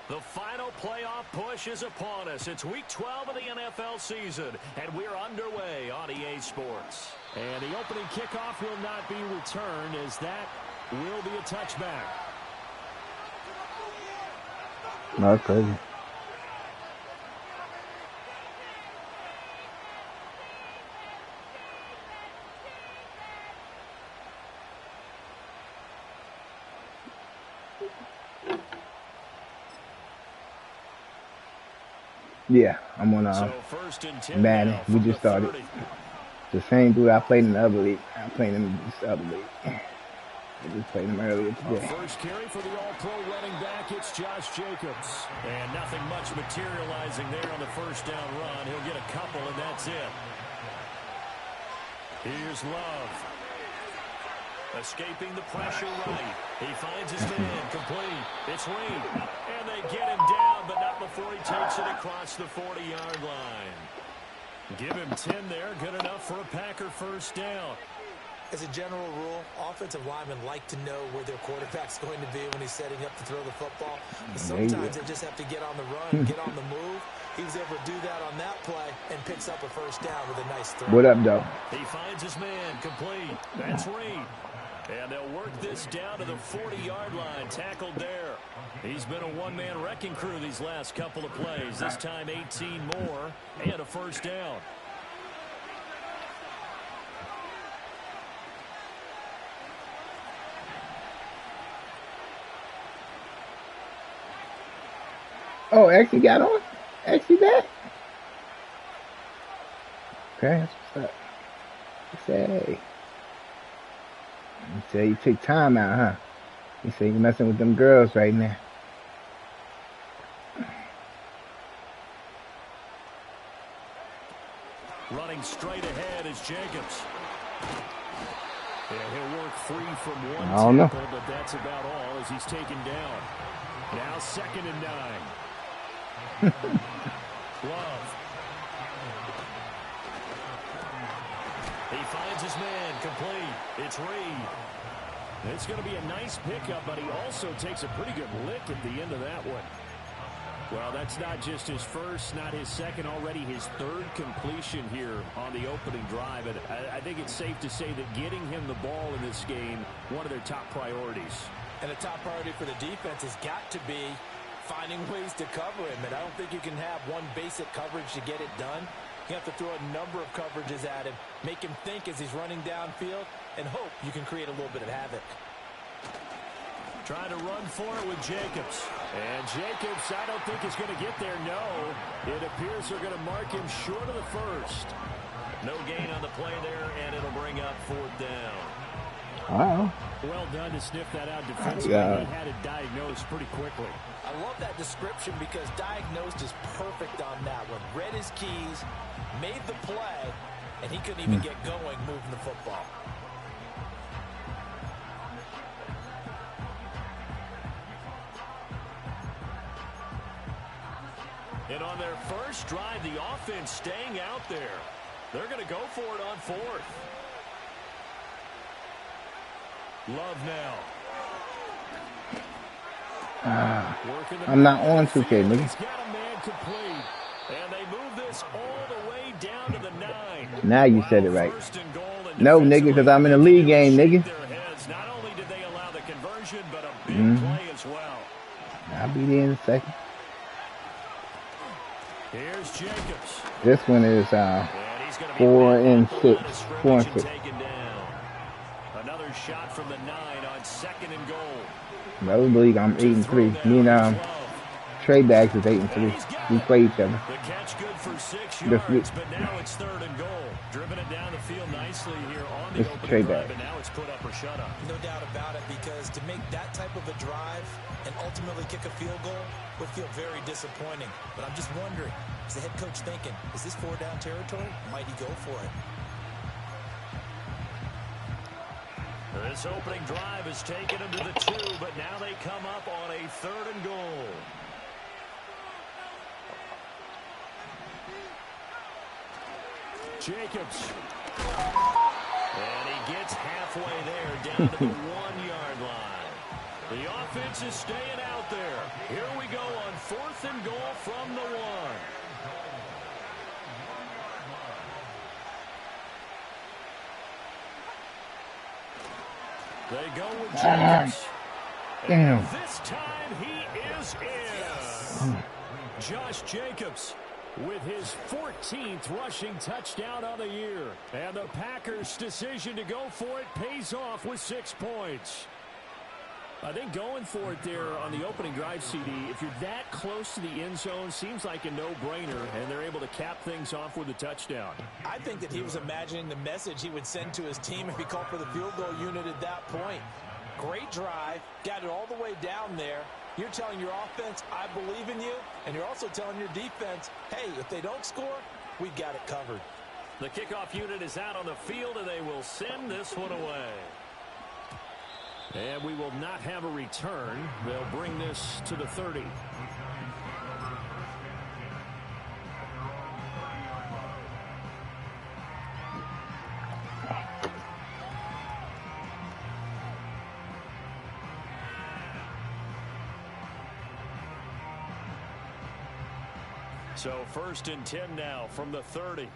The final playoff push is upon us. It's Week 12 of the NFL season, and we're underway on EA Sports. And the opening kickoff will not be returned, as that will be a touchback. That's crazy. Yeah, I'm on Madden. We just started. The same dude I played in the other league. I'm playing in this other league. I just played him earlier today. First carry for the all-pro running back, it's Josh Jacobs. And nothing much materializing there on the first down run. He'll get a couple, and that's it. Here's Love. Escaping the pressure right. He finds his man complete. It's Reed. And they get him down, but not before he takes it across the 40-yard line. Give him 10 there. Good enough for a Packer first down. As a general rule, offensive linemen like to know where their quarterback's going to be when he's setting up to throw the football. But sometimes they just have to get on the run, get on the move. He was able to do that on that play and picks up a first down with a nice throw. What up, though? He finds his man complete. That's Reed. And they'll work this down to the 40-yard line. Tackled there. He's been a one-man wrecking crew these last couple of plays. This time 18 more and a first down. Oh, actually got on? Actually back? Okay, that's what's up. Say. You say you take time out, huh? You say you're messing with them girls right now. Running straight ahead is Jacobs. And he'll work free from one I don't know. tackle, but that's about all as he's taken down. Now 2nd and 9. Love. He finds his man complete. It's Reed. It's going to be a nice pickup, but he also takes a pretty good lick at the end of that one. Well, that's not just his first, not his second, already his third completion here on the opening drive. And I think it's safe to say that getting him the ball in this game, one of their top priorities. And a top priority for the defense has got to be finding ways to cover him. And I don't think you can have one basic coverage to get it done. You have to throw a number of coverages at him, make him think as he's running downfield, and hope you can create a little bit of havoc. Trying to run for it with Jacobs. And Jacobs, I don't think is going to get there. No, it appears they're going to mark him short of the first. No gain on the play there, and it'll bring up 4th down. Wow. Well done to sniff that out defensively. He had it diagnosed pretty quickly. I love that description because diagnosed is perfect on that one. Read his keys, made the play, and he couldn't even get going moving the football. And on their first drive, the offense staying out there. They're going to go for it on 4th. Love now. I'm not on 2K, nigga. He's got a man complete. And they move this all the way down to the 9. Now you said it right. No, nigga, because I'm in a league game, nigga. Not only did they allow the conversion, but a big play as well. I'll be there in a second. Here's Jacobs. This one is 4 and 6. 4 and 6. Another shot from the 9 on 2nd and goal. In the other league, I'm 8 and 3. Me and Trey Bags is 8 and 3. We play each other. The catch good for 6 yards, but now it's 3rd and goal. Driven it down the field nicely here on the opening drive, and now it's put up or shut up. No doubt about it, because to make that type of a drive and ultimately kick a field goal would feel very disappointing. But I'm just wondering, is the head coach thinking, is this 4-down territory? Might he go for it? This opening drive has taken them to the 2, but now they come up on a 3rd and goal. Jacobs. And he gets halfway there, down to the 1-yard line. The defense is staying out there. Here we go on 4th and goal from the 1. They go with Jacobs. Damn. This time he is in. Josh Jacobs with his 14th rushing touchdown on the year. And the Packers' decision to go for it pays off with 6 points. I think going for it there on the opening drive, CD, if you're that close to the end zone, seems like a no-brainer, and they're able to cap things off with a touchdown. I think that he was imagining the message he would send to his team if he called for the field goal unit at that point. Great drive, got it all the way down there. You're telling your offense, I believe in you, and you're also telling your defense, hey, if they don't score, we've got it covered. The kickoff unit is out on the field, and they will send this one away. And we will not have a return. They'll bring this to the 30. So 1st and 10 now from the 30.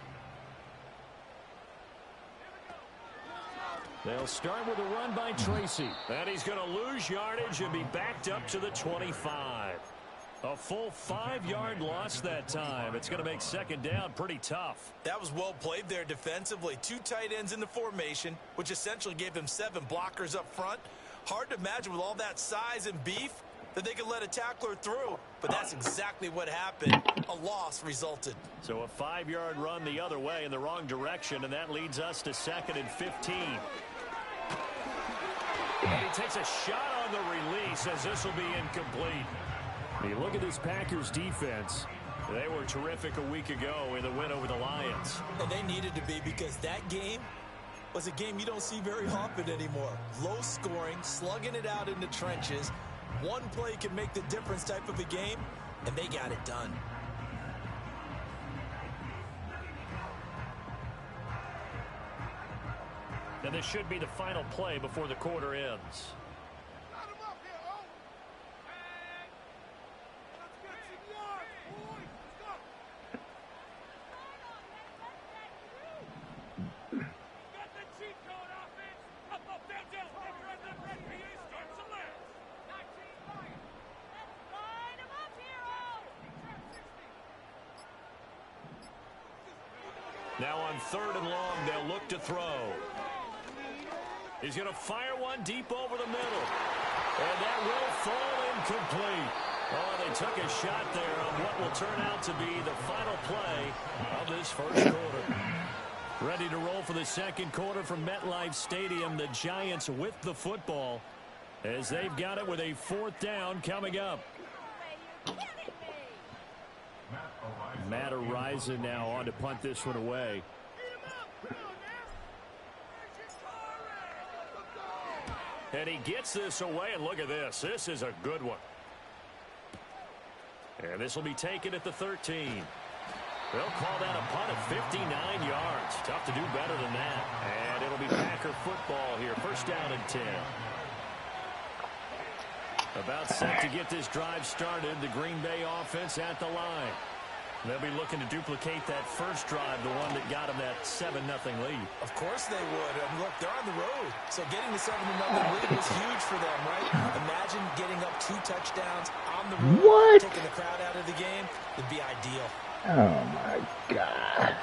They'll start with a run by Tracy. And he's going to lose yardage and be backed up to the 25. A full 5-yard loss that time. It's going to make 2nd down pretty tough. That was well played there defensively. 2 tight ends in the formation, which essentially gave them 7 blockers up front. Hard to imagine with all that size and beef that they could let a tackler through. But that's exactly what happened. A loss resulted. So a 5-yard run the other way in the wrong direction, and that leads us to 2nd and 15. And he takes a shot on the release as this will be incomplete. Hey, look at this Packers defense. They were terrific a week ago in the win over the Lions. And they needed to be, because that game was a game you don't see very often anymore. Low scoring, slugging it out in the trenches. One play can make the difference type of a game, and they got it done. And this should be the final play before the quarter ends. Now on 3rd and long, they'll look to throw. He's going to fire one deep over the middle. And that will fall incomplete. Oh, they took a shot there on what will turn out to be the final play of this first quarter. Ready to roll for the 2nd quarter from MetLife Stadium. The Giants with the football as they've got it with a 4th down coming up. Matt Araiza now on to punt this one away. And he gets this away, and look at this. This is a good one. And this will be taken at the 13. They'll call that a punt of 59 yards. Tough to do better than that. And it'll be Packer football here. 1st down and 10. About set to get this drive started. The Green Bay offense at the line. They'll be looking to duplicate that first drive, the one that got them that 7-0 lead. Of course they would. Look, they're on the road. So getting the 7-0 lead was huge for them, right? Imagine getting up 2 touchdowns on the road, taking the crowd out of the game. It'd be ideal. Oh, my God.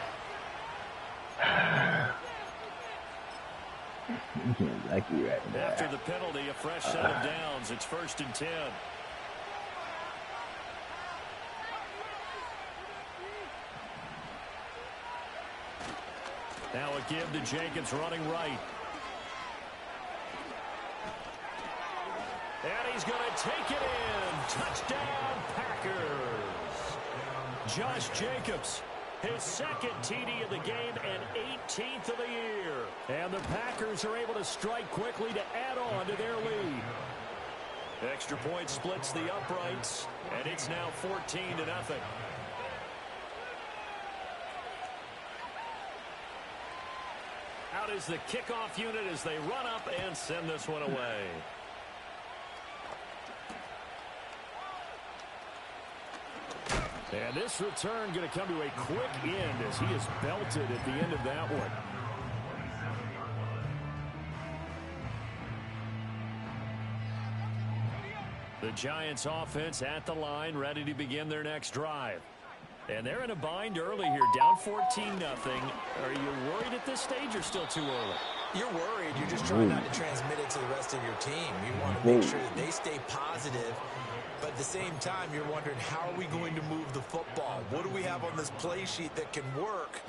Lucky right there. After the penalty, a fresh set of downs. It's 1st and 10. Now a give to Jacobs running right. And he's going to take it in. Touchdown, Packers. Josh Jacobs, his 2nd TD of the game and 18th of the year. And the Packers are able to strike quickly to add on to their lead. Extra point splits the uprights, and it's now 14-0. Out is the kickoff unit as they run up and send this one away. And this return going to come to a quick end as he is belted at the end of that one. The Giants offense at the line, ready to begin their next drive. And they're in a bind early here, down 14-0. Are you worried at this stage or still too early? You're worried. You're just trying not to transmit it to the rest of your team. You want to make sure that they stay positive. But at the same time, you're wondering, how are we going to move the football? What do we have on this play sheet that can work?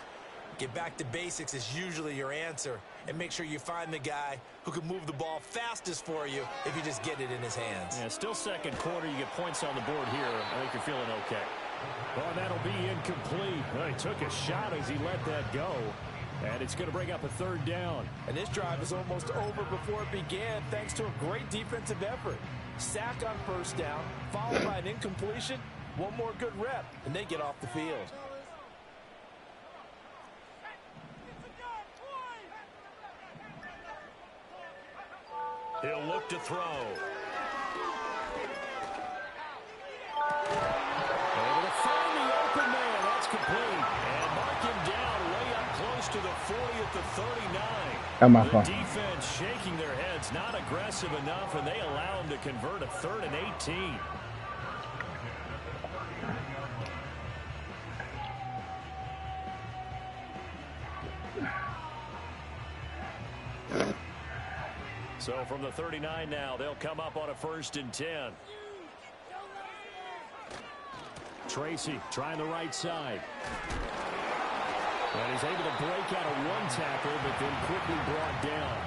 Get back to basics is usually your answer. And make sure you find the guy who can move the ball fastest for you if you just get it in his hands. Yeah, still second quarter. You get points on the board here. I think you're feeling okay. Well, that'll be incomplete. Well, he took a shot as he let that go. And it's going to bring up a third down. And this drive is almost over before it began thanks to a great defensive effort. Sack on first down, followed by an incompletion. One more good rep, and they get off the field. He'll look to throw. Able to find the open man. That's complete. And mark him down way up close to the 40 at the 39. The defense shaking their heads, not aggressive enough, and they allow him to convert a 3rd and 18. So from the 39 now, they'll come up on a 1st and 10. Tracy trying the right side. And he's able to break out of one tackle, but then quickly brought down.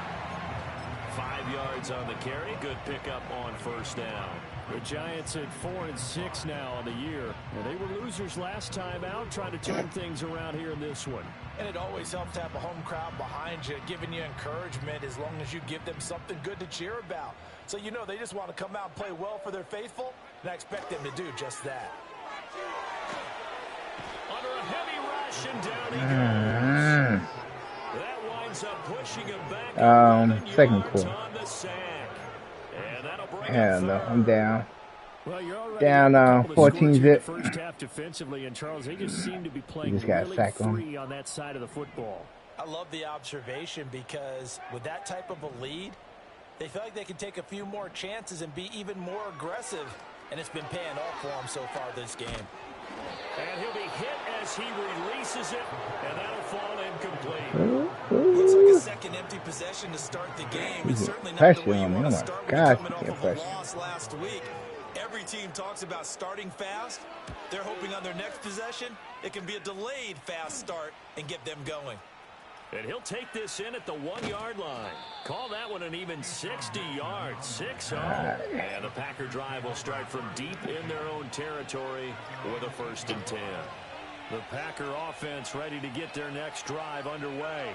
5 yards on the carry. Good pickup on 1st down. The Giants at 4-6 now on the year. And they were losers last time out, trying to turn things around here in this one. And it always helps to have a home crowd behind you, giving you encouragement as long as you give them something good to cheer about. So you know they just want to come out and play well for their faithful, and I expect them to do just that. Under a heavy rush, and down he goes. That winds up pushing him back. Second quarter. On the sack. And that'll bring Hell no, I'm down. Well, you're already down 14 zip. First half defensively, and Charles, they just seem to be playing really free on that side of the football. I love the observation because with that type of a lead, they feel like they can take a few more chances and be even more aggressive, and it's been paying off for them so far this game. And he'll be hit as he releases it, and that'll fall incomplete. Looks like a second empty possession to start the game. It's certainly not the way you want to start when you're coming off of a loss last week. Every team talks about starting fast. They're hoping on their next possession, it can be a delayed fast start and get them going. And he'll take this in at the 1-yard line. Call that one an even 60 yards, 6-0. And the Packer drive will start from deep in their own territory with a 1st and 10. The Packer offense ready to get their next drive underway.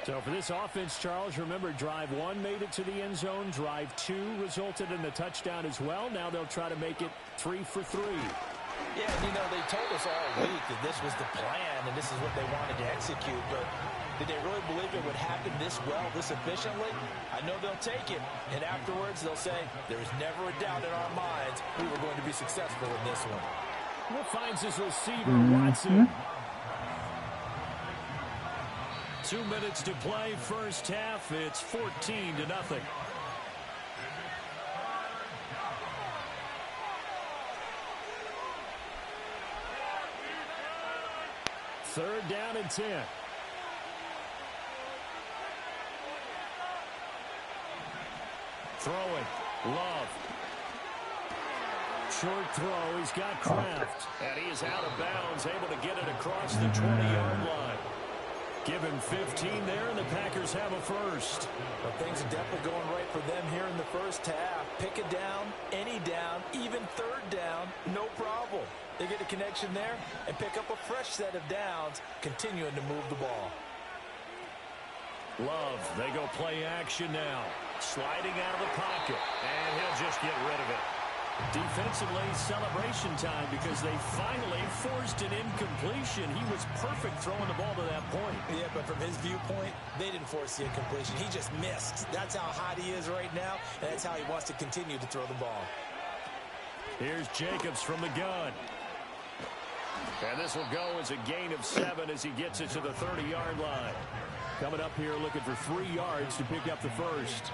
So for this offense, Charles, remember drive 1 made it to the end zone. Drive 2 resulted in the touchdown as well. Now they'll try to make it 3 for 3. Yeah, you know, they told us all week that this was the plan and this is what they wanted to execute, but did they really believe it would happen this well, this efficiently? I know they'll take it, and afterwards they'll say, there's never a doubt in our minds we were going to be successful in this one. Well, finds his receiver, Watson. 2 minutes to play, first half. It's 14-0. Third down and 10. Throwing. Love. Short throw. He's got Kraft. And he is out of bounds, able to get it across the 20-yard line. Give him 15 there, and the Packers have a first. Well, things are definitely going right for them here in the first half. Pick a down, any down, even third down, no problem. They get a connection there and pick up a fresh set of downs, continuing to move the ball. Love, they go play action now. Sliding out of the pocket, and he'll just get rid of it. Defensively, celebration time because they finally forced an incompletion. He was perfect throwing the ball to that point. Yeah, but from his viewpoint, they didn't force the incompletion. He just missed. That's how hot he is right now, and that's how he wants to continue to throw the ball. Here's Jacobs from the gun. And this will go as a gain of 7 as he gets it to the 30-yard line. Coming up here looking for 3 yards to pick up the first.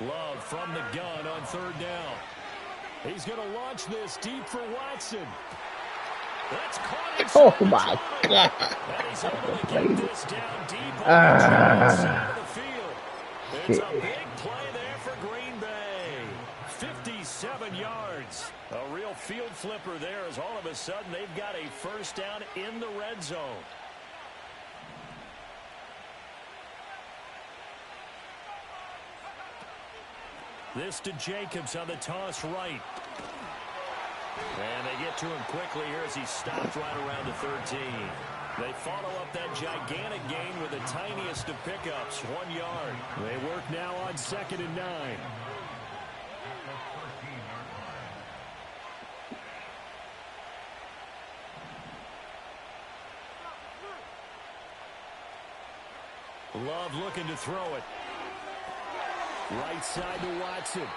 Love from the gun on 3rd down. He's going to launch this deep for Watson. That's caught Oh my God. And he's able to get this down deep on the side of the field. It's a big play there for Green Bay. 57 yards. A real field flipper there as all of a sudden they've got a first down in the red zone. This to Jacobs on the toss right. And they get to him quickly here as he stops right around the 13. They follow up that gigantic gain with the tiniest of pickups, 1 yard. They work now on 2nd and 9. Love looking to throw it. Right side to Watson.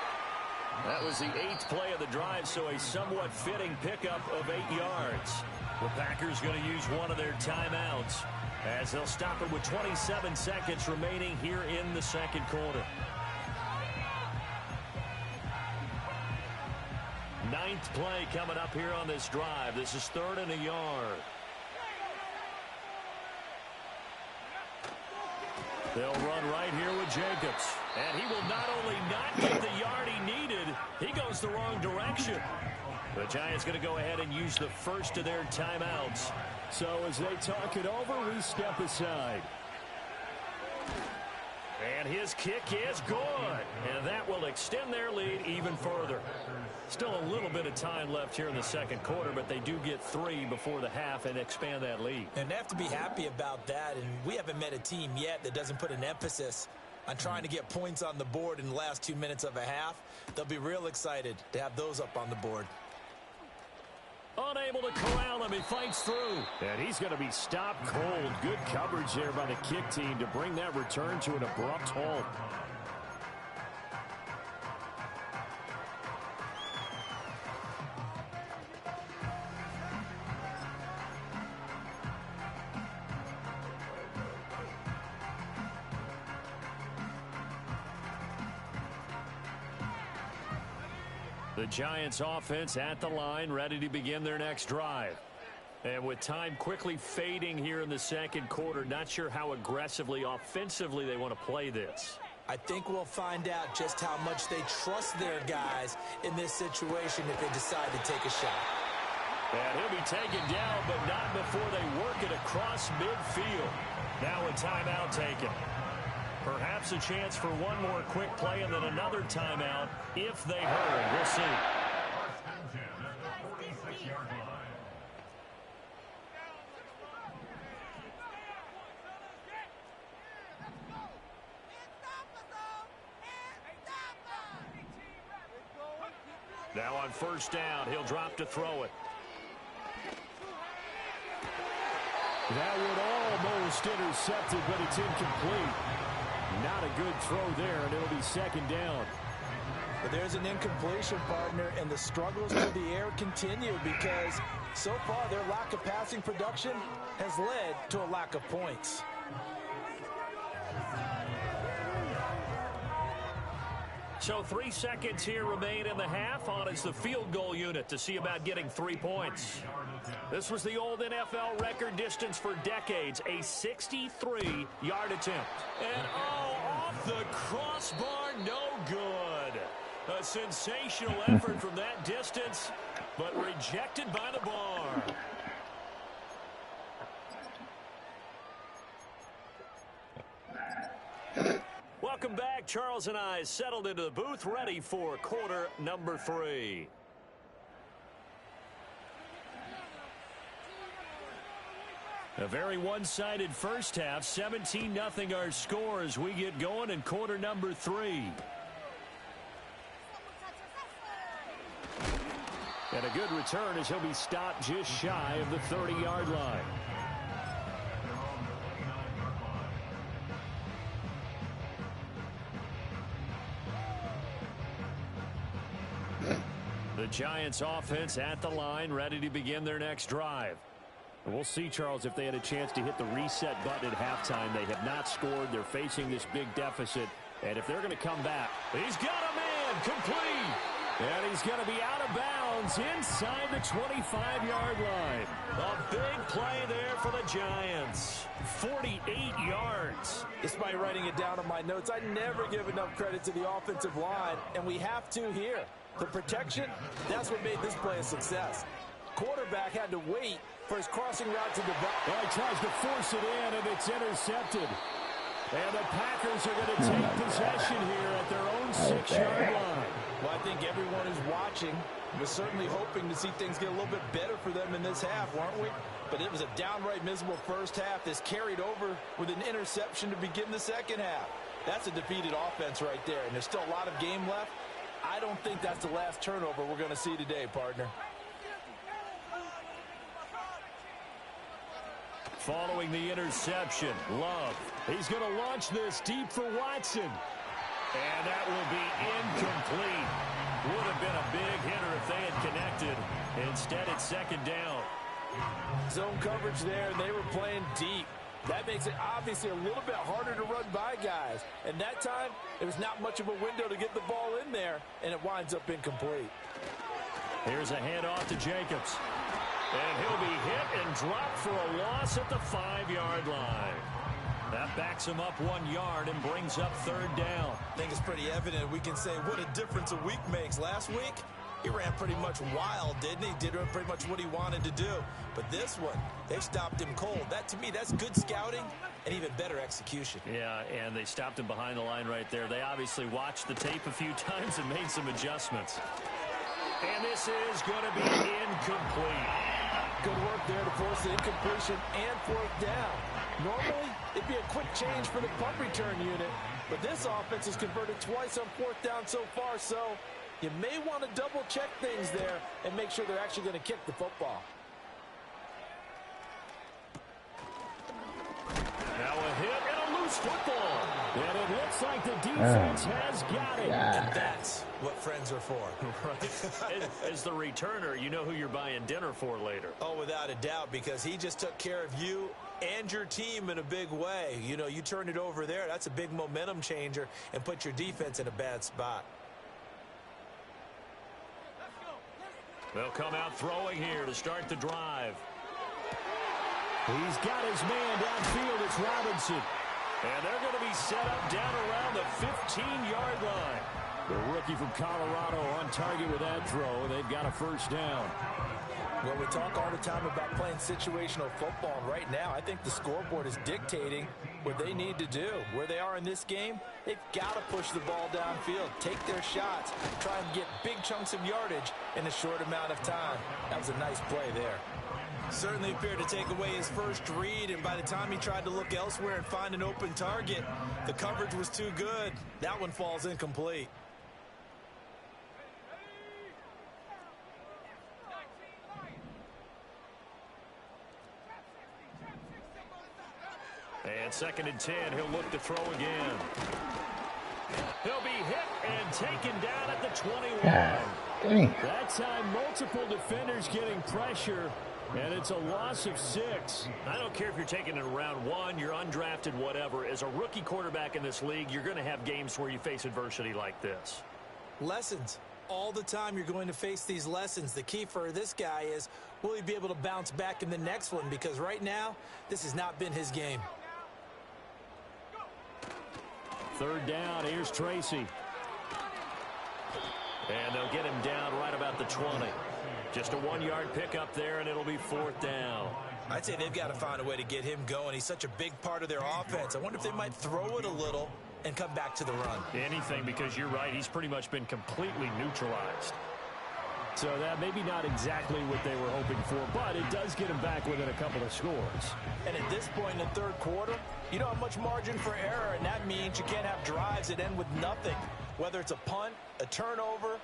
That was the 8th play of the drive, so a somewhat fitting pickup of 8 yards. The Packers going to use one of their timeouts as they'll stop it with 27 seconds remaining here in the second quarter. 9th play coming up here on this drive. This is 3rd and a yard. They'll run right here with Jacobs. And he will not only not get the yard he needed, he goes the wrong direction. The Giants going to go ahead and use the first of their timeouts. So as they talk it over, we step aside. And his kick is good. And that will extend their lead even further. Still a little bit of time left here in the second quarter, but they do get 3 before the half and expand that lead. And they have to be happy about that. And we haven't met a team yet that doesn't put an emphasis on trying to get points on the board in the last 2 minutes of a half. They'll be real excited to have those up on the board. Unable to corral him. He fights through. And he's going to be stopped cold. Good coverage there by the kick team to bring that return to an abrupt halt. The Giants offense at the line, ready to begin their next drive. And with time quickly fading here in the second quarter, not sure how aggressively, offensively they want to play this. I think we'll find out just how much they trust their guys in this situation if they decide to take a shot. And he'll be taken down, but not before they work it across midfield. Now a timeout taken. Perhaps a chance for one more quick play and then another timeout if they hurry. We'll see. Now on first down, he'll drop to throw it. That would almost intercepted, but it's incomplete. Not a good throw there, and it'll be second down. But there's an incompletion, partner, and the struggles through the air continue because so far their lack of passing production has led to a lack of points. So 3 seconds here remain in the half. On is the field goal unit to see about getting 3 points. This was the old NFL record distance for decades, a 63-yard attempt. And off the crossbar, no good. A sensational effort from that distance, but rejected by the bar. Welcome back. Charles and I settled into the booth, ready for quarter number 3. A very one-sided first half, 17-0 our score as we get going in quarter number 3. And a good return as he'll be stopped just shy of the 30-yard line. The Giants offense at the line, ready to begin their next drive. We'll see, Charles, if they had a chance to hit the reset button at halftime. They have not scored. They're facing this big deficit. And if they're going to come back, he's got a man complete. And he's going to be out of bounds inside the 25-yard line. A big play there for the Giants. 48 yards. Despite writing it down on my notes, I never give enough credit to the offensive line, and we have to here. The protection, that's what made this play a success. Quarterback had to wait for his crossing route to the back. Well, he tries to force it in, and it's intercepted. And the Packers are going to take possession here at their own 6-yard line. Well, I think everyone who's watching was certainly hoping to see things get a little bit better for them in this half, weren't we? But it was a downright miserable first half. This carried over with an interception to begin the second half. That's a defeated offense right there, and there's still a lot of game left. I don't think that's the last turnover we're going to see today, partner. Following the interception, Love. He's going to launch this deep for Watson. And that will be incomplete. Would have been a big hitter if they had connected. Instead, it's second down. Zone coverage there, and they were playing deep. That makes it obviously a little bit harder to run by guys. And that time, there was not much of a window to get the ball in there, and it winds up incomplete. Here's a handoff to Jacobs. And he'll be hit and dropped for a loss at the 5-yard line. That backs him up 1 yard and brings up third down. I think it's pretty evident we can say what a difference a week makes. Last week, he ran pretty much wild, didn't he? Did pretty much what he wanted to do. But this one, they stopped him cold. That, to me, that's good scouting and even better execution. Yeah, and they stopped him behind the line right there. They obviously watched the tape a few times and made some adjustments. And this is going to be incomplete. Good work there to force the incompletion and fourth down. Normally, it'd be a quick change for the punt return unit, but this offense has converted twice on fourth down so far, so you may want to double-check things there and make sure they're actually going to kick the football. Now a hit and a loose football. And it looks like the defense has got it. And that's what friends are for. Right. As the returner, you know who you're buying dinner for later. Oh, without a doubt, because he just took care of you and your team in a big way. You know, you turn it over there, that's a big momentum changer and put your defense in a bad spot. They'll come out throwing here to start the drive. He's got his man downfield. It's Robinson. And they're going to be set up down around the 15-yard line. The rookie from Colorado on target with that throw. They've got a first down. Well, we talk all the time about playing situational football. Right now, I think the scoreboard is dictating what they need to do. Where they are in this game, they've got to push the ball downfield, take their shots, try and get big chunks of yardage in a short amount of time. That was a nice play there. Certainly appeared to take away his first read, and by the time he tried to look elsewhere and find an open target, the coverage was too good. That one falls incomplete. And second and 10, he'll look to throw again. He'll be hit and taken down at the 21. That time, multiple defenders getting pressure. And it's a loss of 6. I don't care if you're taking it in round 1, you're undrafted, whatever. As a rookie quarterback in this league, you're going to have games where you face adversity like this. Lessons. All the time you're going to face these lessons. The key for this guy is, will he be able to bounce back in the next one? Because right now, this has not been his game. Third down, here's Tracy. And they'll get him down right about the 20. Just a 1-yard pickup there, and it'll be fourth down. I'd say they've got to find a way to get him going. He's such a big part of their offense. I wonder if they might throw it a little and come back to the run. Anything, because you're right. He's pretty much been completely neutralized. So that maybe not exactly what they were hoping for, but it does get him back within a couple of scores. And at this point in the third quarter, you don't have much margin for error, and that means you can't have drives that end with nothing. Whether it's a punt, a turnover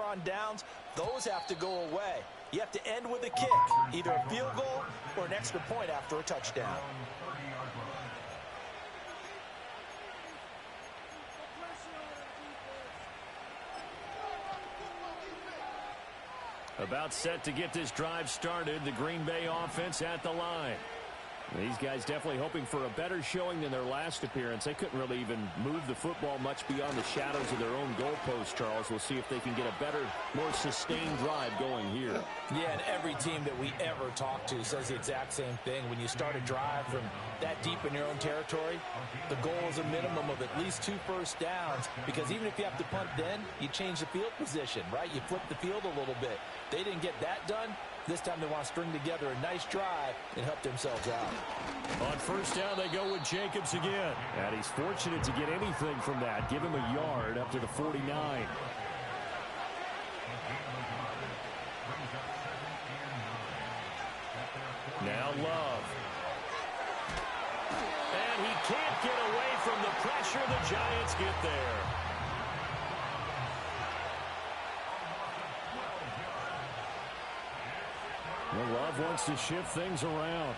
on downs, those have to go away. You have to end with a kick, either a field goal or an extra point after a touchdown. About set to get this drive started. The Green Bay offense at the line. These guys definitely hoping for a better showing than their last appearance. They couldn't really even move the football much beyond the shadows of their own goalpost, Charles. We'll see if they can get a better, more sustained drive going here. Yeah, and every team that we ever talk to says the exact same thing. When you start a drive from that deep in your own territory, the goal is a minimum of at least 2 first downs, because even if you have to punt then, you change the field position, right? You flip the field a little bit. They didn't get that done. This time they want to string together a nice drive and help themselves out. On first down, they go with Jacobs again. And he's fortunate to get anything from that. Give him a yard up to the 49. Now Love. And he can't get away from the pressure. The Giants get there. Well, Love wants to shift things around.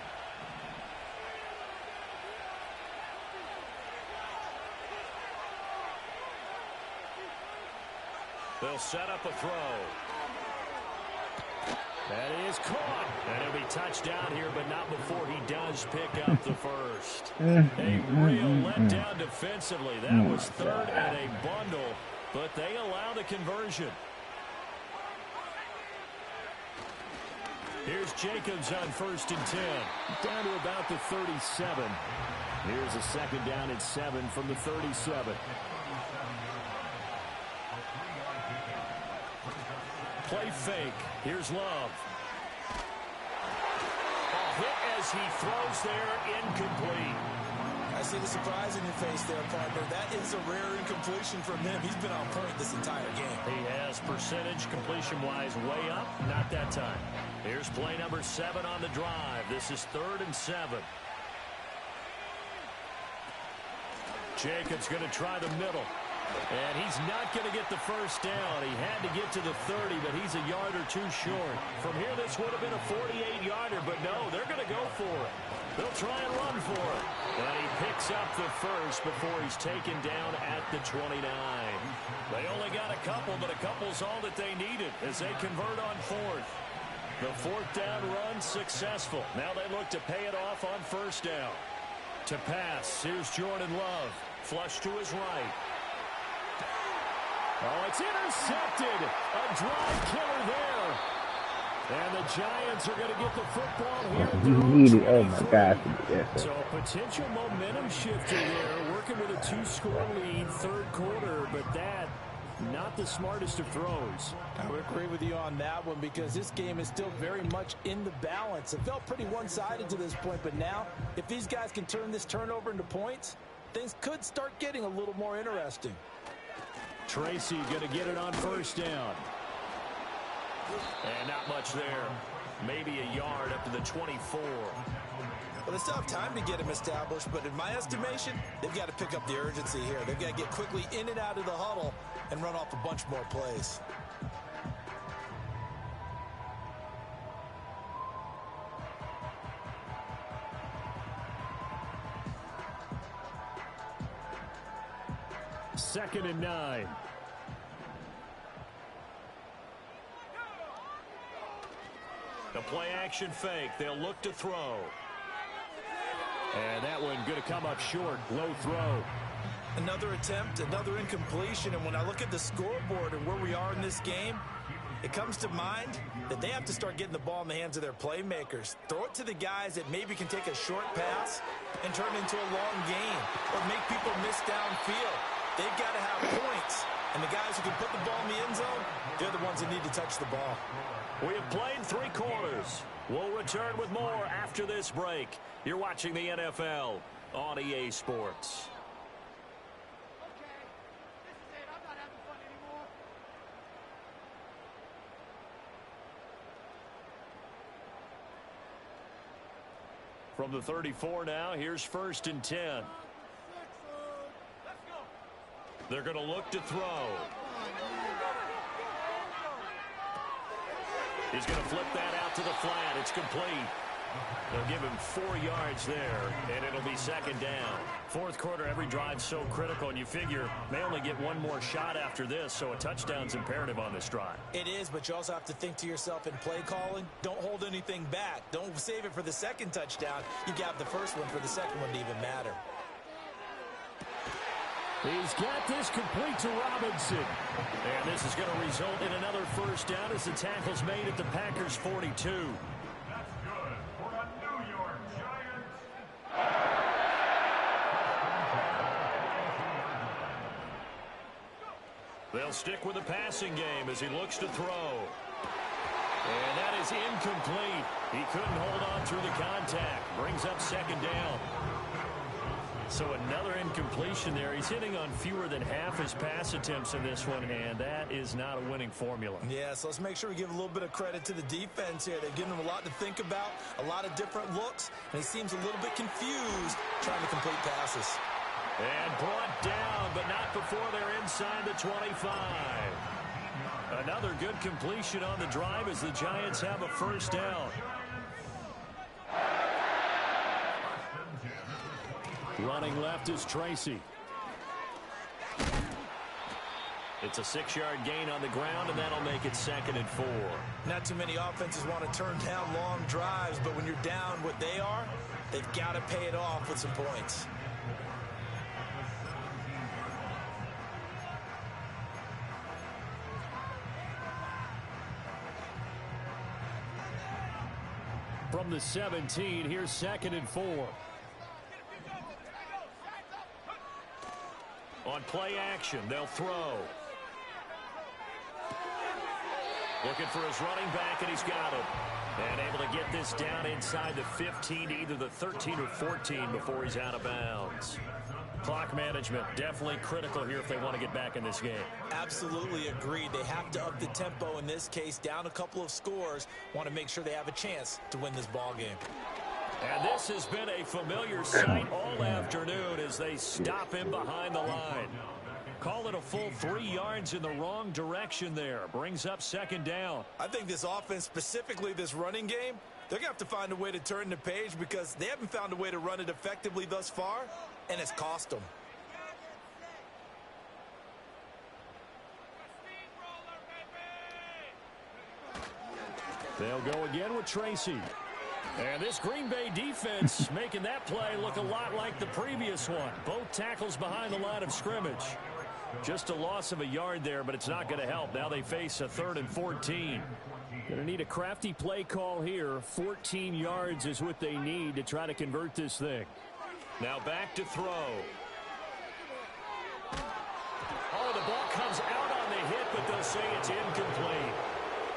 They'll set up a throw. That is caught. And it'll be touchdown here, but not before he does pick up the first. A real letdown defensively. That was third and a bundle, but they allow the conversion. Here's Jacobs on first and 10. Down to about the 37. Here's a second down and 7 from the 37. Play fake. Here's Love. A hit as he throws there, incomplete. I see the surprise in your face there, partner. That is a rare incompletion from him. He's been on point this entire game. He has percentage completion-wise way up. Not that time. Here's play number 7 on the drive. This is 3rd and 7. Jacobs going to try the middle. And he's not going to get the first down. He had to get to the 30, but he's a yard or 2 short. From here, this would have been a 48-yarder, but no, they're going to go for it. They'll try and run for it. But he picks up the first before he's taken down at the 29. They only got a couple, but a couple's all that they needed as they convert on 4th. The 4th down run successful. Now they look to pay it off on first down. To pass, here's Jordan Love. Flush to his right. Oh, it's intercepted. A drive killer there. And the Giants are going to get the football here. Oh, my God. Yes, so a potential momentum shifter there. Working with a 2-score lead, 3rd quarter. But that, not the smartest of throws. I would agree with you on that one because this game is still very much in the balance. It felt pretty one-sided to this point. But now, if these guys can turn this turnover into points, things could start getting a little more interesting. Tracy going to get it on first down. And not much there. Maybe a yard up to the 24. Well, they still have time to get him established, but in my estimation, they've got to pick up the urgency here. They've got to get quickly in and out of the huddle and run off a bunch more plays. Second and 9. The play action fake. They'll look to throw. And that one going to come up short. Low throw. Another attempt, another incompletion. And when I look at the scoreboard and where we are in this game, it comes to mind that they have to start getting the ball in the hands of their playmakers. Throw it to the guys that maybe can take a short pass and turn it into a long game or make people miss downfield. They've got to have points. And the guys who can put the ball in the end zone, they're the ones that need to touch the ball. We have played 3 quarters. We'll return with more after this break. You're watching the NFL on EA Sports. From the 34 now, here's first and 10. They're going to look to throw. He's going to flip that out to the flat. It's complete. They'll give him 4 yards there, and it'll be second down. Fourth quarter, every drive's so critical, and you figure they only get one more shot after this, so a touchdown's imperative on this drive. It is, but you also have to think to yourself in play calling, don't hold anything back. Don't save it for the second touchdown. You got the first one for the second one to even matter. He's got this complete to Robinson. And this is going to result in another first down as the tackle's made at the Packers' 42. They'll stick with the passing game as he looks to throw. And that is incomplete. He couldn't hold on through the contact. Brings up second down. So another incompletion there. He's hitting on fewer than half his pass attempts in this one, and that is not a winning formula. Yeah, so let's make sure we give a little bit of credit to the defense here. They've given him a lot to think about, a lot of different looks, and he seems a little bit confused trying to complete passes. And brought down, but not before they're inside the 25. Another good completion on the drive as the Giants have a first down. Running left is Tracy. It's a 6-yard gain on the ground, and that'll make it second and 4. Not too many offenses want to turn down long drives, but when you're down what they are, they've got to pay it off with some points. From the 17, here's second and 4. On play action, they'll throw. Looking for his running back, and he's got him. And able to get this down inside the 15, either the 13 or 14 before he's out of bounds. Clock management, definitely critical here if they want to get back in this game. Absolutely agreed. They have to up the tempo in this case, down a couple of scores. Want to make sure they have a chance to win this ball game. And this has been a familiar sight all afternoon as they stop him behind the line. Call it a full 3 yards in the wrong direction there. Brings up second down. I think this offense, specifically this running game, they're going to have to find a way to turn the page because they haven't found a way to run it effectively thus far, and it's cost them. They'll go again with Tracy. And this Green Bay defense making that play look a lot like the previous one. Both tackles behind the line of scrimmage. Just a loss of a yard there, but it's not going to help. Now they face a 3rd and 14. Going to need a crafty play call here. 14 yards is what they need to try to convert this thing. Now back to throw. Oh, the ball comes out on the hit, but they'll say it's incomplete.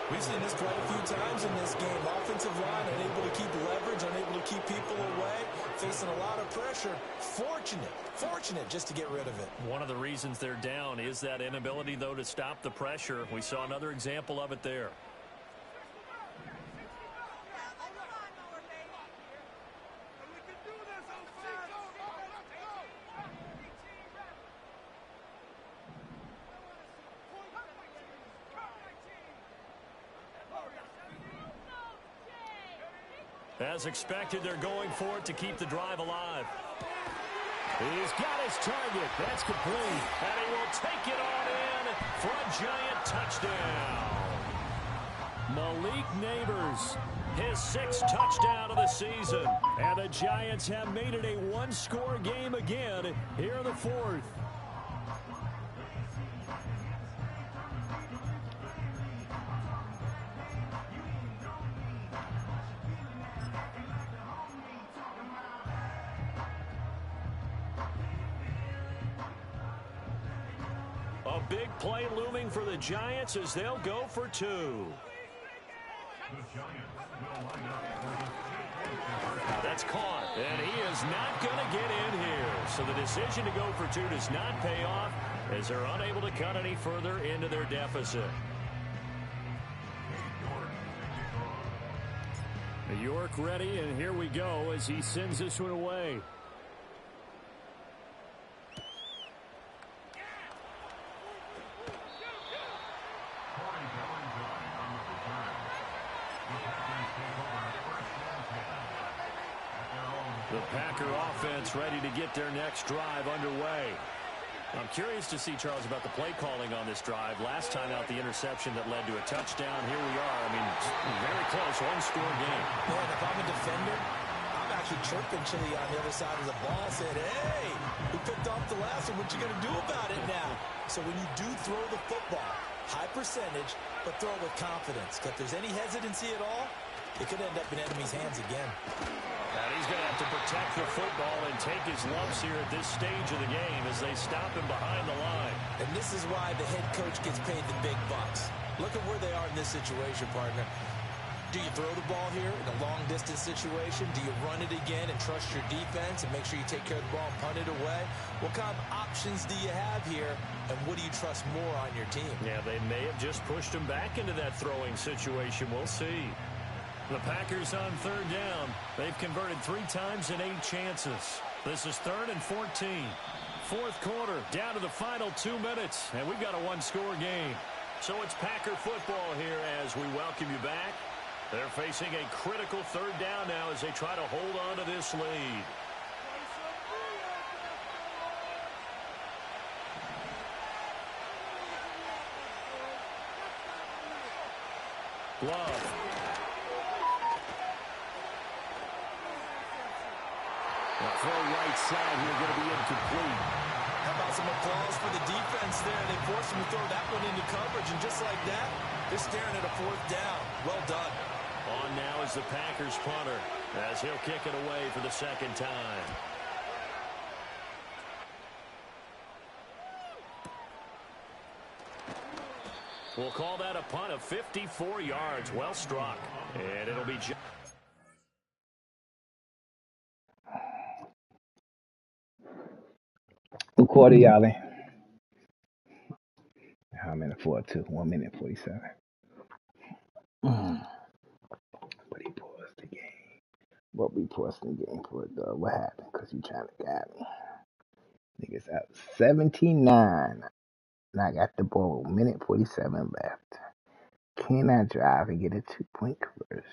We've seen this quite a few times in this game. Offensive line unable to keep leverage, unable to keep people away, facing a lot of pressure. Fortunate just to get rid of it. One of the reasons they're down is that inability, though, to stop the pressure. We saw another example of it there. As expected, they're going for it to keep the drive alive. He's got his target. That's complete. And he will take it on in for a giant touchdown. Malik Neighbors, his 6th touchdown of the season. And the Giants have made it a one-score game again here in the 4th. A big play looming for the Giants as they'll go for 2. That's caught, and he is not going to get in here. So the decision to go for 2 does not pay off as they're unable to cut any further into their deficit. York ready, and here we go as he sends this one away. offense ready to get their next drive underway. I'm curious to see, Charles, about the play calling on this drive. Last time out, the interception that led to a touchdown. Here we are. I mean, very close, one-score game. Man, if I'm a defender, I'm actually chirping Chili on the other side of the ball, saying, hey, we picked off the last one. What you going to do about it now? So when you do throw the football, high percentage, but throw it with confidence. If there's any hesitancy at all, it could end up in enemy's hands again. And he's going to have to protect the football and take his lumps here at this stage of the game as they stop him behind the line. And this is why the head coach gets paid the big bucks. Look at where they are in this situation, partner. Do you throw the ball here in a long-distance situation? Do you run it again and trust your defense and make sure you take care of the ball and punt it away? What kind of options do you have here, and what do you trust more on your team? Yeah, they may have just pushed him back into that throwing situation. We'll see. The Packers on third down. They've converted 3 times in 8 chances. This is 3rd and 14. Fourth quarter, down to the final 2 minutes, and we've got a one-score game. So it's Packer football here as we welcome you back. They're facing a critical third down now as they try to hold on to this lead. Love. Throw right side here, going to be incomplete. How about some applause for the defense there? They forced him to throw that one into coverage, and just like that, they're staring at a 4th down. Well done. On now is the Packers punter as he'll kick it away for the second time. We'll call that a punt of 54 yards. Well struck. And it'll be... What quarter y'all in? I'm in a 4-2, 1 minute 47. But he paused the game. What we paused the game for, though? What happened? Because you trying to get me. Niggas out 79. And I got the ball, minute 47 left. Can I drive and get a 2-point conversion?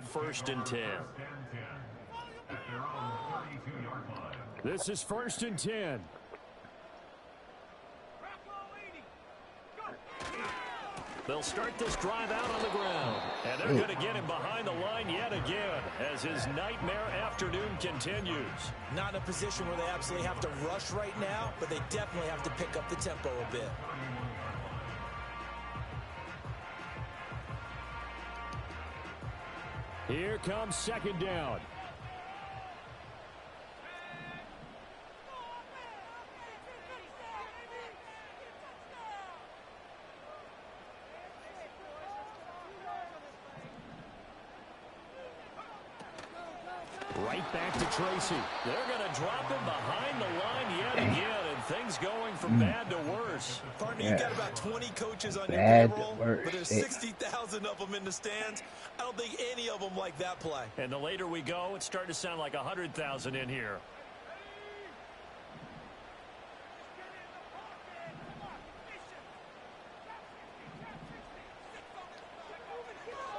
First and 10. This is 1st and 10. They'll start this drive out on the ground. And they're going to get him behind the line yet again as his nightmare afternoon continues. Not in a position where they absolutely have to rush right now, but they definitely have to pick up the tempo a bit. Here comes second down. Right back to Tracy. They're going to drop him behind the line yet again, and things going from bad to worse. Partner, you've got about 20 coaches on your payroll, but there's 60,000 of them in the stands. I don't think any of them like that play. And the later we go, it's starting to sound like 100,000 in here.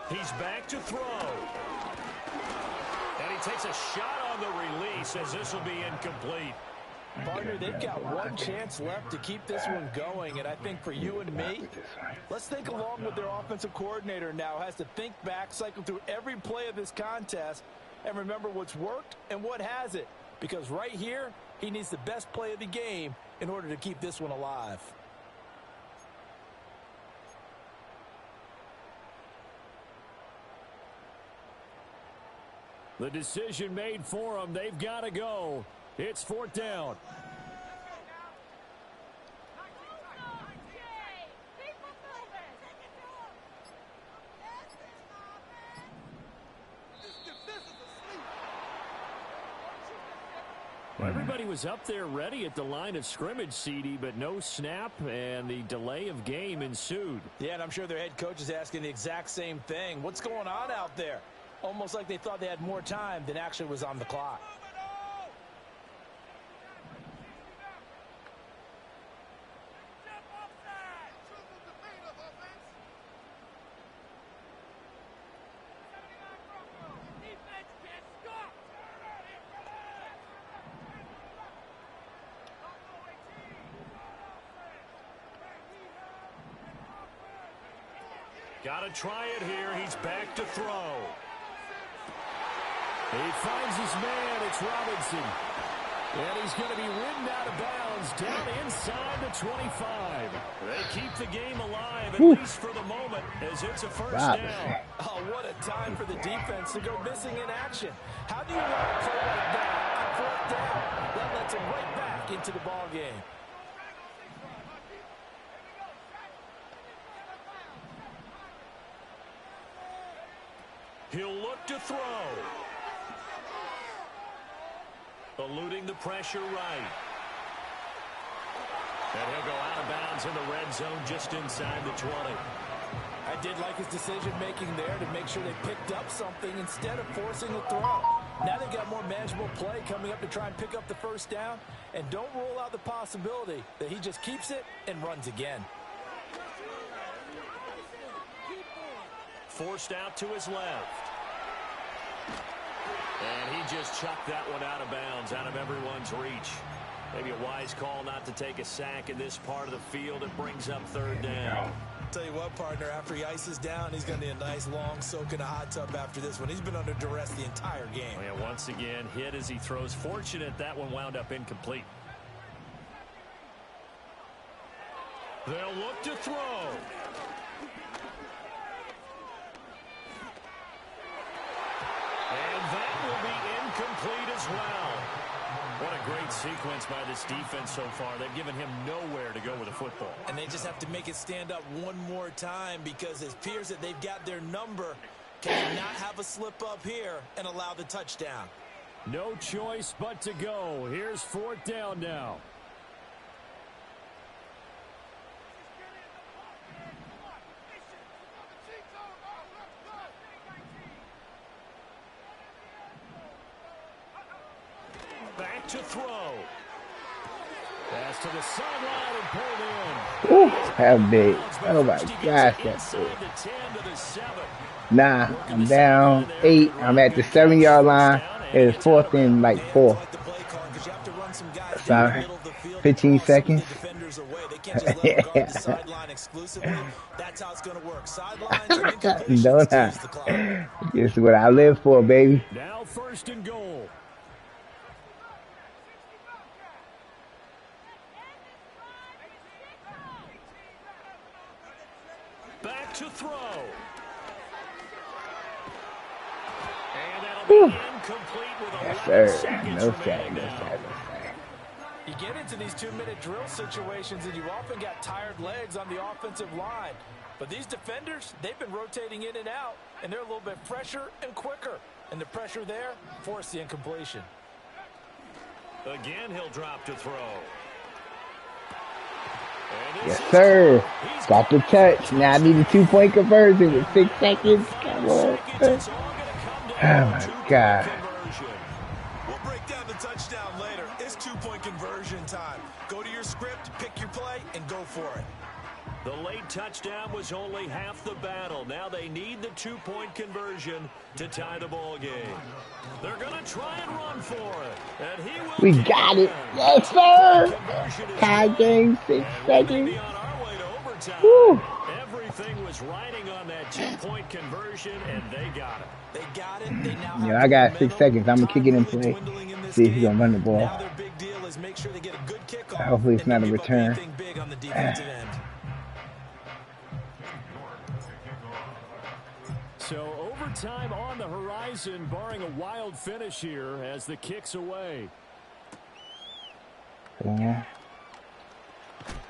He's back to throw. And he takes a shot on the release as this will be incomplete. Partner, they've got one chance left to keep this one going, and I think for you and me, let's think along with their offensive coordinator now. Has to think back, cycle through every play of this contest, and remember what's worked and what hasn't. Because right here, he needs the best play of the game in order to keep this one alive. The decision made for them. They've got to go. It's fourth down. Well, everybody was up there ready at the line of scrimmage, CD, but no snap, and the delay of game ensued. Yeah, and I'm sure their head coach is asking the exact same thing. What's going on out there? Almost like they thought they had more time than actually was on the clock. Got to try it here. He's back to throw. He finds his man. It's Robinson. And he's going to be ridden out of bounds down inside the 25. They keep the game alive, at least for the moment, as it's a first down. Oh, what a time for the defense to go missing in action. How do you want to play like that on fourth down? That lets him right back into the ball game. He'll look to throw. Eluding the pressure right. And he'll go out of bounds in the red zone just inside the 20. I did like his decision-making there to make sure they picked up something instead of forcing a throw. Now they've got more manageable play coming up to try and pick up the first down. And don't rule out the possibility that he just keeps it and runs again. Forced out to his left. And he just chucked that one out of bounds, out of everyone's reach. Maybe a wise call not to take a sack in this part of the field. It brings up third down. Tell you what, partner, after he ices down, he's going to need a nice long soak in a hot tub after this one. He's been under duress the entire game. Oh, yeah, once again, hit as he throws. Fortunate that one wound up incomplete. They'll look to throw. And that will be incomplete as well. What a great sequence by this defense so far. They've given him nowhere to go with the football. And they just have to make it stand up one more time because it appears that they've got their number. Can they not have a slip up here and allow the touchdown? No choice but to go. Here's fourth down now. Back to throw. Pass to the sideline and pulled in. Ooh, have big. Oh my gosh, that's big. Nah, I'm down 8. I'm at the 7-yard line. It's fourth and like 4. Sorry, 15 seconds. Don't I? This is what I live for, baby. Now first and goal. Back to throw. Whew. Incomplete with Yes, 11 sir. seconds No sack, remaining no now. sack, no sack. You get into these 2-minute drill situations, and you often got tired legs on the offensive line. But these defenders, they've been rotating in and out, and they're a little bit fresher and quicker. And the pressure there forced the incompletion. Again, he'll drop to throw. Yes, sir. Got the touch. Now I need a 2-point conversion with 6 seconds. Come on. Oh, my God. We'll break down the touchdown later. It's 2-point conversion time. Go to your script, pick your play, and go for it. The late touchdown was only half the battle. Now they need the 2-point conversion to tie the ball game. They're going to try and run for it. And he will. We got it. Yes, sir. Tie game, 6 seconds. Be on our way to overtime. Woo. Everything was riding on that 2-point conversion, and they got it. They got it. They now Yeah, have I got momentum. 6 seconds. I'm going to kick it in Time play. really dwindling in this See if he's game. going to run the ball. Now their big deal is make sure they get a good kickoff. Hopefully it's and not a don't give up return. anything big on the defensive end. So overtime on the horizon, barring a wild finish here as the kick's away. Yeah,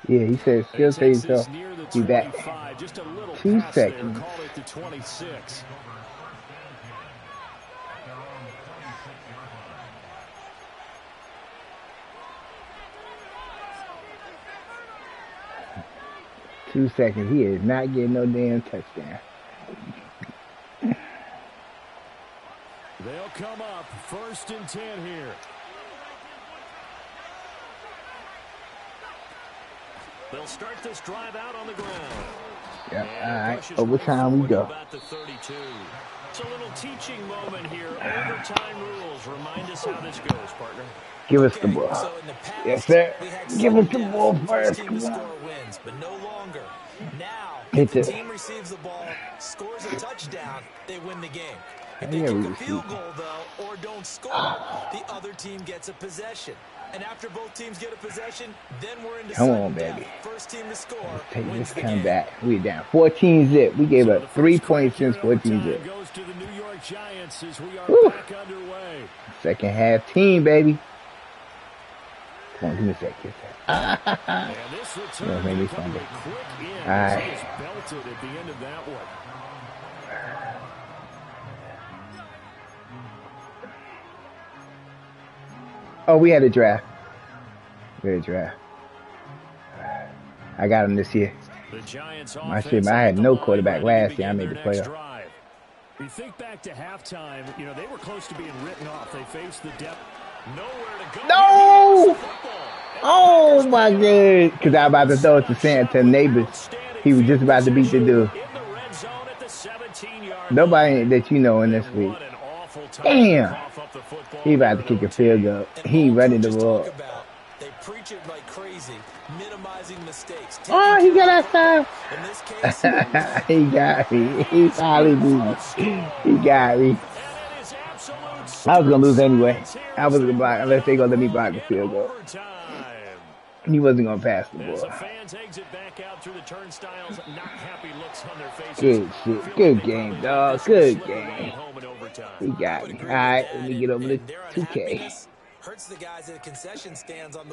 he said still say himself. Be back. Just a little 2 pass there, seconds. call it the 26. Two seconds. He is not getting no damn touchdown. They'll come up 1st and 10 here. They'll start this drive out on the ground. Yep. All right. Overtime we go. About the 32. It's a little teaching moment here. Overtime rules. Remind us how this goes, partner. Give us the ball. So in the past, Yes, sir. we had Give us the sudden ball death. first. Team Come to on. score wins, but no longer. Now, Hit if the it. team receives the ball, scores a touchdown, they win the game. If Yeah, they we kick a received field it. goal, though, or don't score, the other team gets a possession. And after both teams get a possession, then we're into Come sudden on, death. baby. First team to score Let's take wins this the game. comeback. We down 14 zip. We gave up 3 points since 14 zip. Goes to the New York Giants as we are Woo. back underway. Second half team, baby. Come on, give me a second. And this return Yeah, maybe will come fumble. a quick in All as right. he is belted at the end of that one. Oh, we had a draft. We had a draft. I got him this year. The Giants My offense shit, I had at the no line, quarterback ready to last year. I begin made the their next playoff. drive. You think back to halftime, they were close to being written off. They faced the depth. Nowhere to go. No! Oh my god! Because I was about to throw it to Santa neighbors. He was just about to beat the dude. In the red zone at the 17-yard Nobody that you know in this line. league. What an awful time Damn! to cough up the football He about to kick a field goal. He running the ball. They preach it like crazy, minimizing mistakes. Oh, he got outside. In this case, He got me. He finally beat me. He got me. And it is absolute I was gonna lose anyway. here I was gonna block unless they gonna let me block the field goal. overtime. He wasn't gonna pass the As ball. the fans exit back out through the turnstiles, not happy looks on their faces. Good shit. Feel Good like they game, probably dog. let this Good slip away game. at home in overtime. He got would me. agree All right, with let that, me get over to and their 2K. unhappiness hurts the guys at the concession stands on the